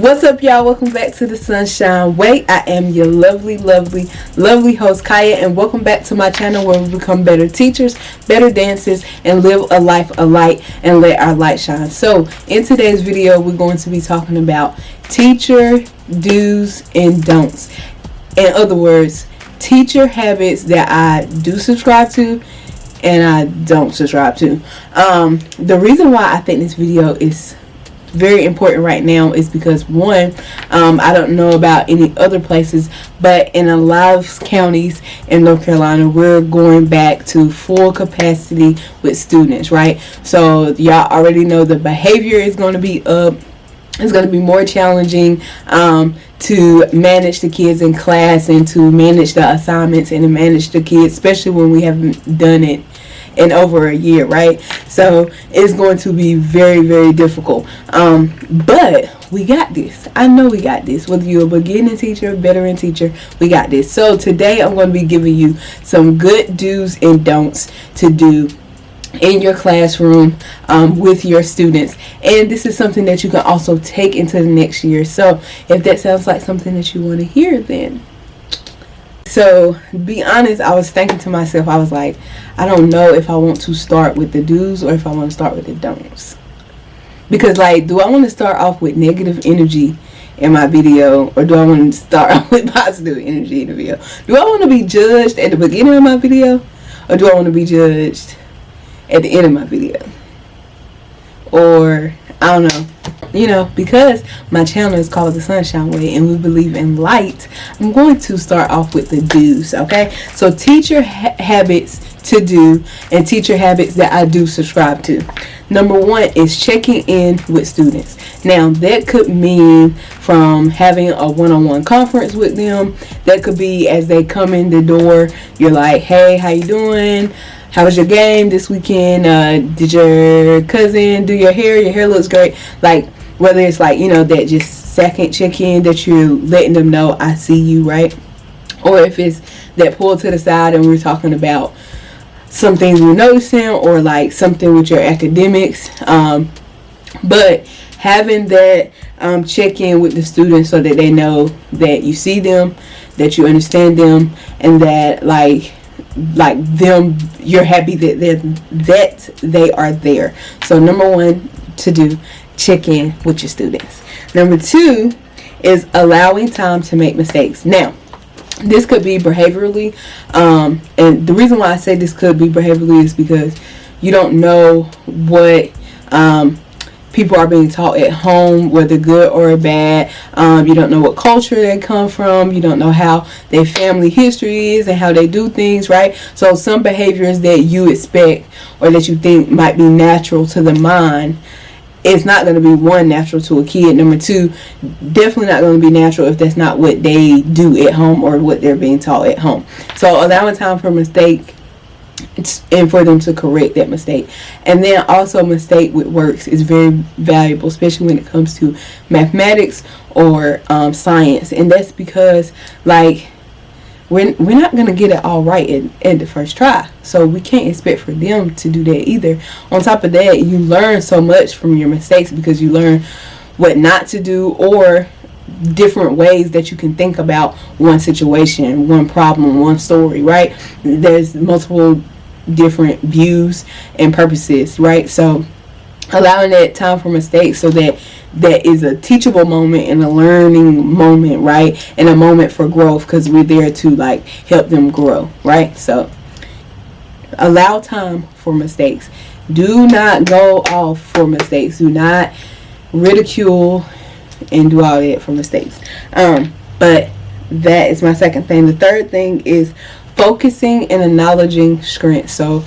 What's up, y'all? Welcome back to the Sunshine Way. I am your lovely host, Chiya, and welcome back to my channel where we become better teachers, better dancers, and live a life of light and let our light shine. So in today's video, we're going to be talking about teacher do's and don'ts. In other words, teacher habits that I do subscribe to and I don't subscribe to. The reason why I think this video is very important right now is because, one, I don't know about any other places, but in a lot of counties in North Carolina, we're going back to full capacity with students, right? So y'all already know the behavior is going to be up. It's going to be more challenging to manage the kids in class and to manage the assignments and to manage the kids, especially when we haven't done it in over a year, right? So it's going to be very difficult, but we got this. I know we got this. Whether you're a beginning teacher, veteran teacher, we got this. So today I'm going to be giving you some good do's and don'ts to do in your classroom with your students, and this is something that you can also take into the next year. So if that sounds like something that you want to hear, then so be honest, I was thinking to myself, I was like, I don't know if I want to start with the do's or if I want to start with the don'ts. Because, like, do I want to start off with negative energy in my video, or do I want to start off with positive energy in the video? Do I want to be judged at the beginning of my video, or do I want to be judged at the end of my video? Or, I don't know. You know, because my channel is called The Sunshine Way and we believe in light, I'm going to start off with the do's, okay? So teacher habits to do and teacher habits that I do subscribe to. Number one is checking in with students. Now, that could mean from having a one-on-one conference with them. That could be as they come in the door, you're like, hey, how you doing? How was your game this weekend? Did your cousin do your hair? Your hair looks great. Like, whether it's like, you know, that just second check-in that you're letting them know I see you, right? Or if it's that pull to the side and we're talking about some things we're noticing, or like something with your academics. But having that check-in with the students so that they know that you see them, that you understand them, and that like them, you're happy that they are there. So number one to do, check in with your students. Number two is allowing time to make mistakes. Now, this could be behaviorally, and the reason why I say this could be behaviorally is because you don't know what people are being taught at home, whether good or bad. You don't know what culture they come from. You don't know how their family history is and how they do things, right? So some behaviors that you expect or that you think might be natural to the mind, it's not going to be, one, natural to a kid. Number two, definitely not going to be natural if that's not what they do at home or what they're being taught at home. So allowing time for mistake and for them to correct that mistake. And then also, mistake with works is very valuable, especially when it comes to mathematics or science. And that's because, like, we're not going to get it all right at the first try. So we can't expect for them to do that either. On top of that, you learn so much from your mistakes because you learn what not to do, or different ways that you can think about one situation, one problem, one story, right? There's multiple different views and purposes, right? So allowing that time for mistakes so that is a teachable moment and a learning moment, right? And a moment for growth, because we're there to like help them grow, right? So allow time for mistakes. Do not go off for mistakes. Do not ridicule and do all that for mistakes. But that is my second thing. The third thing is focusing and acknowledging strengths. So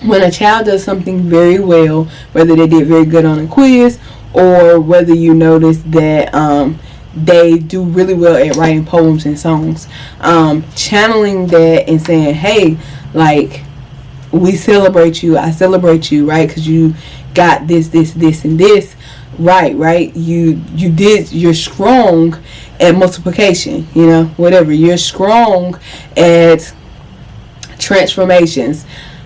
when a child does something very well, whether they did very good on a quiz, or whether you notice that they do really well at writing poems and songs, channeling that and saying, hey, like, we celebrate you, I celebrate you, right? Because you got this, and this right. You're strong at multiplication, you know, whatever. You're strong at transformations,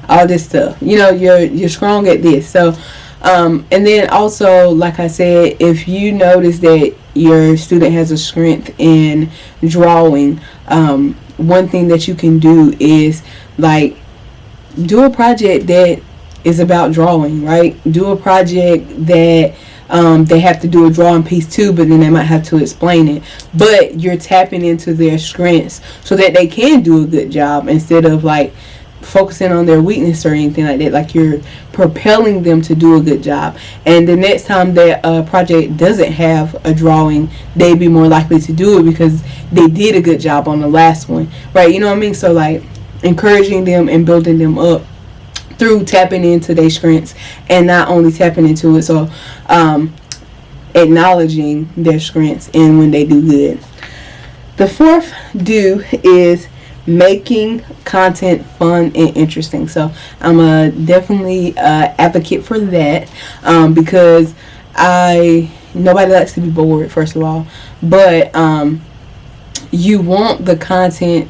all this stuff. You know, you're strong at this. So And then also, like I said, if you notice that your student has a strength in drawing, one thing that you can do is like do a project that is about drawing, right? Do a project that they have to do a drawing piece too, but then they might have to explain it. But you're tapping into their strengths so that they can do a good job instead of like focusing on their weakness or anything like that. Like you're propelling them to do a good job, and the next time that a project doesn't have a drawing, they'd be more likely to do it because they did a good job on the last one, right? You know what I mean? So like encouraging them and building them up through tapping into their strengths, and not only tapping into it, so acknowledging their strengths and when they do good. The fourth do is making content fun and interesting. So I'm a definitely advocate for that, because nobody likes to be bored, first of all, but you want the content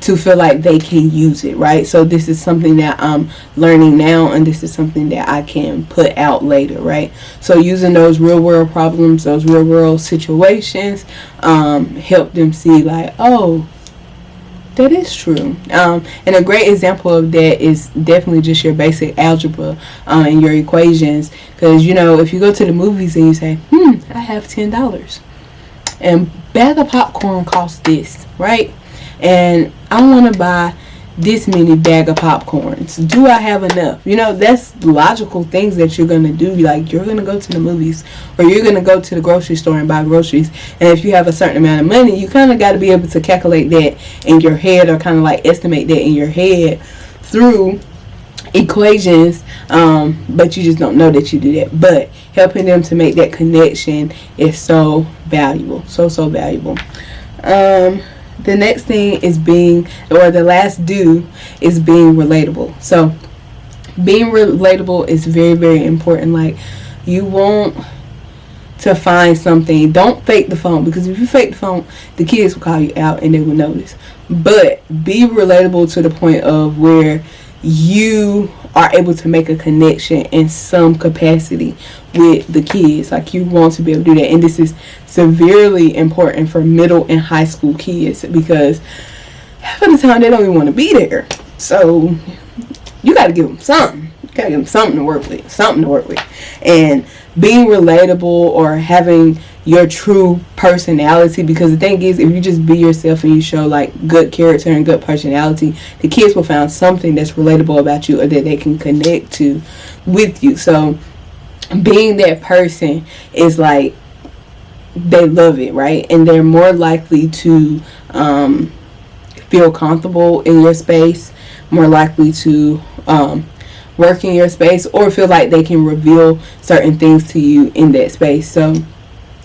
to feel like they can use it, right? So this is something that I'm learning now, and this is something that I can put out later, right? So using those real world problems, those real world situations, help them see like, oh, that is true. And a great example of that is definitely just your basic algebra and your equations. Because, you know, if you go to the movies and you say, I have $10 and bag of popcorn costs this, right? And I want to buy this many bag of popcorns. Do I have enough? You know, that's logical things that you're going to do. Like, you're going to go to the movies, or you're going to go to the grocery store and buy groceries. And if you have a certain amount of money, you kind of got to be able to calculate that in your head, or kind of like estimate that in your head through equations. But you just don't know that you do that. But helping them to make that connection is so valuable. So valuable. The next thing is the last do is being relatable. So being relatable is very, very important. Like, you want to find something. Don't fake the phone, because if you fake the phone, the kids will call you out and they will notice. But be relatable to the point of where you are able to make a connection in some capacity with the kids. Like, you want to be able to do that. And this is severely important for middle and high school kids, because half of the time they don't even want to be there. So you got to give them something. You got to give them something to work with. And being relatable, or having your true personality, because the thing is, if you just be yourself and you show like good character and good personality, the kids will find something that's relatable about you, or that they can connect to with you. So being that person is like, they love it, right? And they're more likely to feel comfortable in your space, more likely to work in your space, or feel like they can reveal certain things to you in that space. So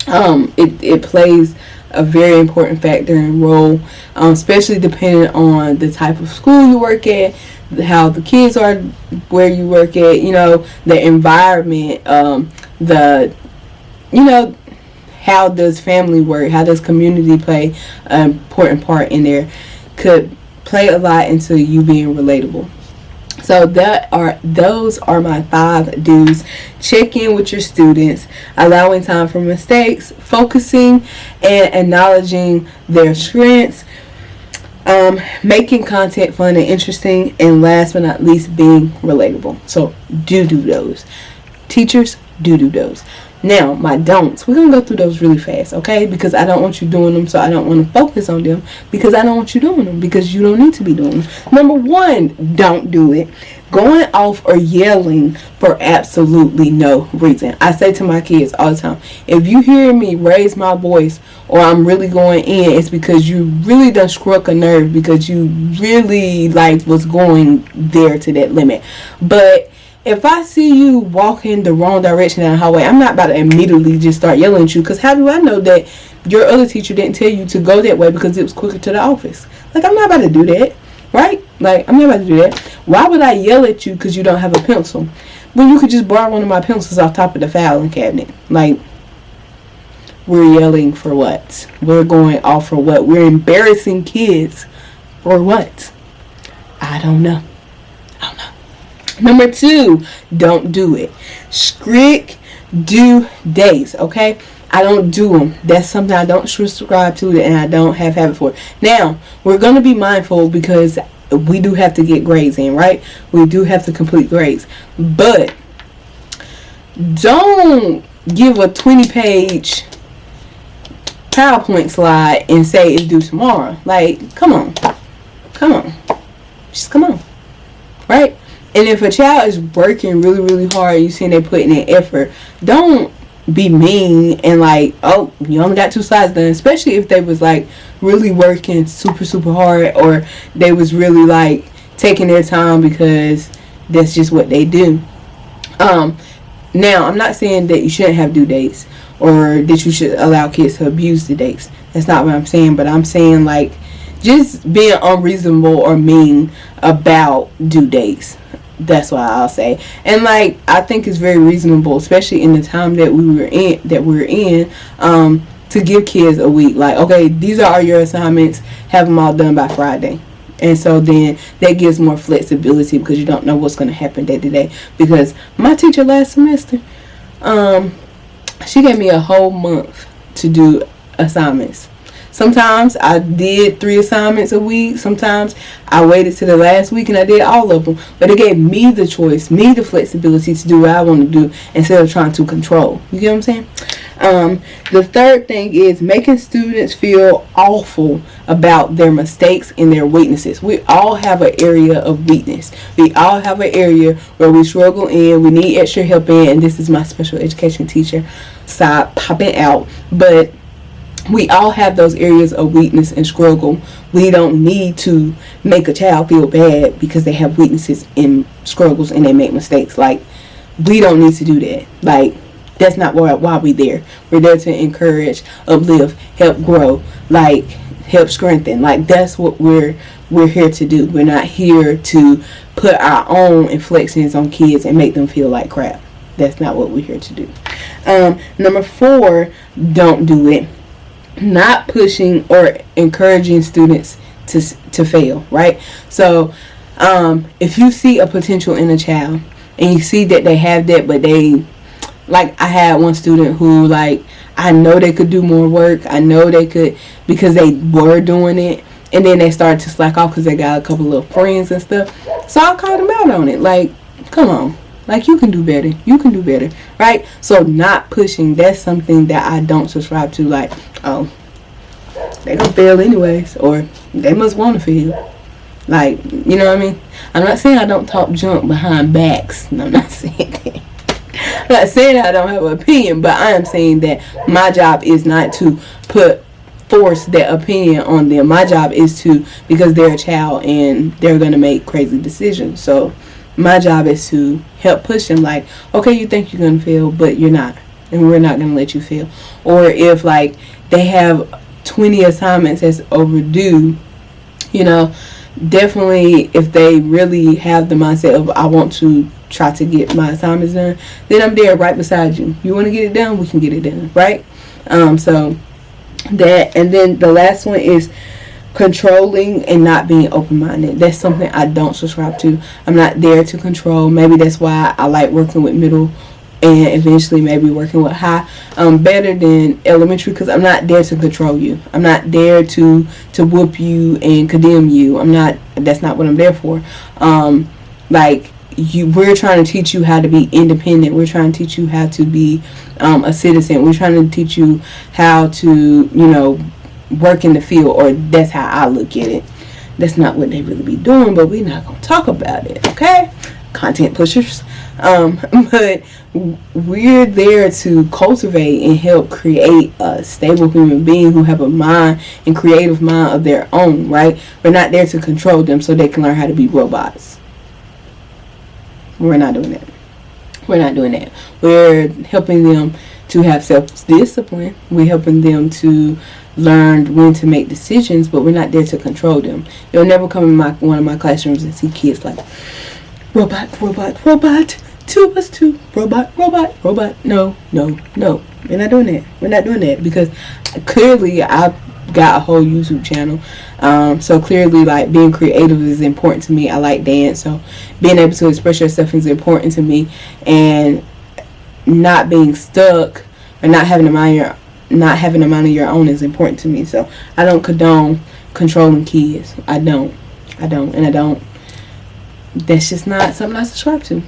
it plays a very important factor and role, especially depending on the type of school you work at, how the kids are where you work at, you know, the environment, how does family work, how does community play an important part in there, could play a lot into you being relatable. So those are my 5 do's. Check in with your students, allowing time for mistakes, focusing and acknowledging their strengths, making content fun and interesting, and last but not least, being relatable. So do those. Teachers, do those. Now, my don'ts. We're going to go through those really fast, okay? Because I don't want you doing them, so I don't want to focus on them, because I don't want you doing them, because you don't need to be doing them. Number 1, don't do it. Going off or yelling for absolutely no reason. I say to my kids all the time, if you hear me raise my voice, or I'm really going in, it's because you really done struck a nerve, because you really was going there to that limit. But if I see you walking the wrong direction down the hallway, I'm not about to immediately just start yelling at you, because how do I know that your other teacher didn't tell you to go that way because it was quicker to the office? I'm not about to do that, right? I'm not about to do that. Why would I yell at you because you don't have a pencil, when you could just borrow one of my pencils off top of the filing cabinet? We're yelling for what? We're going off for what? We're embarrassing kids for what? I don't know. Number 2, don't do it. Strict due dates, okay? I don't do them. That's something I don't subscribe to and I don't have habit for. Now, we're going to be mindful because we do have to get grades in, right? We do have to complete grades. But don't give a 20-page PowerPoint slide and say it's due tomorrow. Like, come on. Just come on. Right? And if a child is working really, really hard, you see they putting in effort, don't be mean and like, oh, you only got 2 slides done. Especially if they was like really working super, super hard, or they was really like taking their time because that's just what they do. Now, I'm not saying that you shouldn't have due dates or that you should allow kids to abuse the dates. That's not what I'm saying. But I'm saying like just being unreasonable or mean about due dates. That's what I'll say. And like, I think it's very reasonable, especially in the time that we're in, to give kids a week. Like, okay, these are your assignments. Have them all done by Friday. And so then that gives more flexibility because you don't know what's going to happen day to day. Because my teacher last semester, she gave me a whole month to do assignments. Sometimes I did 3 assignments a week. Sometimes I waited to the last week and I did all of them. But it gave me the choice, me the flexibility to do what I want to do instead of trying to control. You get what I'm saying? The third thing is making students feel awful about their mistakes and their weaknesses. We all have an area of weakness. We all have an area where we struggle in, we need extra help in, and this is my special education teacher side popping out. But we all have those areas of weakness and struggle. We don't need to make a child feel bad because they have weaknesses and struggles and they make mistakes. Like, we don't need to do that. Like, that's not why we're there. We're there to encourage, uplift, help grow, like help strengthen. Like, that's what we're here to do. We're not here to put our own inflections on kids and make them feel like crap. That's not what we're here to do. Number 4, don't do it. Not pushing or encouraging students to fail, right? So if you see a potential in a child and you see that they have that, but they, like, I had one student who, like, I know they could do more work. I know they could because they were doing it, and then they started to slack off because they got a couple of friends and stuff. So I called them out on it. Like, come on. Like, you can do better. You can do better, right? So not pushing, that's something that I don't subscribe to. Like, oh, they gonna fail anyways, or they must want to fail. Like, you know what I mean? I'm not saying I don't talk junk behind backs. No, I'm not saying that. I'm not saying I don't have an opinion, but I am saying that my job is not to force that opinion on them. My job is to, because they're a child and they're gonna make crazy decisions. So my job is to help push them. Like, okay, you think you're gonna fail, but you're not, and we're not gonna let you fail. Or if like they have 20 assignments that's overdue, you know, definitely if they really have the mindset of I want to try to get my assignments done, then I'm there right beside you. You want to get it done, we can get it done, right? So that, and then the last one is controlling and not being open-minded. That's something I don't subscribe to. I'm not there to control. Maybe that's why I like working with middle and eventually maybe working with high better than elementary, because I'm not there to control you. I'm not there to whoop you and condemn you. That's not what I'm there for. We're trying to teach you how to be independent. We're trying to teach you how to be a citizen. We're trying to teach you how to, you know, work in the field, or that's how I look at it. That's not what they really be doing, but we're not going to talk about it, okay? Content pushers. But we're there to cultivate and help create a stable human being who have a mind and creative mind of their own, right? We're not there to control them so they can learn how to be robots. We're not doing that. We're not doing that. We're helping them to have self-discipline. We're helping them to learn when to make decisions, but we're not there to control them. You'll never come in one of my classrooms and see kids like, robot, robot, robot, 2 plus 2, robot. No. We're not doing that because clearly I've got a whole YouTube channel. So clearly, like, being creative is important to me. I like dance, so being able to express yourself is important to me, and not being stuck or not having a mind of your own is important to me. So I don't condone controlling kids. I don't. That's just not something I subscribe to.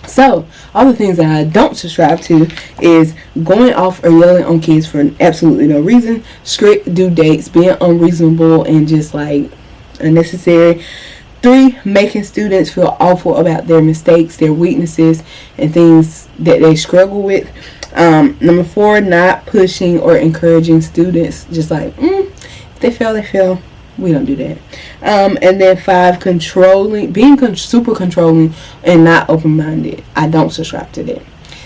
So, all the things that I don't subscribe to is going off or yelling on kids for absolutely no reason, strict due dates, being unreasonable and just like unnecessary. 3, making students feel awful about their mistakes, their weaknesses, and things that they struggle with. Number 4, not pushing or encouraging students. Just like, if they fail, they fail. We don't do that. And then 5, being super controlling and not open-minded. I don't subscribe to that.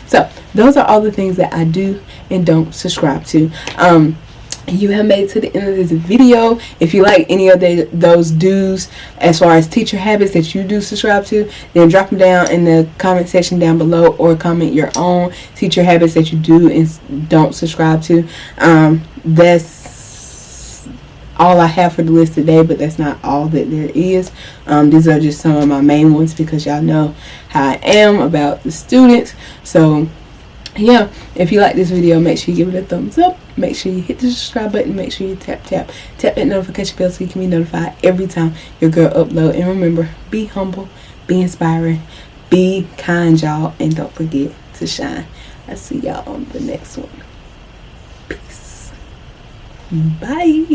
So those are all the things that I do and don't subscribe to. You have made it to the end of this video. If you like any of those do's as far as teacher habits that you do subscribe to, then drop them down in the comment section down below, or comment your own teacher habits that you do and don't subscribe to. That's all I have for the list today, but that's not all that there is. These are just some of my main ones because y'all know how I am about the students. So yeah, if you like this video, make sure you give it a thumbs up, make sure you hit the subscribe button, make sure you tap that notification bell so you can be notified every time your girl upload. And remember, be humble, be inspiring, be kind, y'all, and don't forget to shine. I'll see y'all on the next one. Peace. Bye.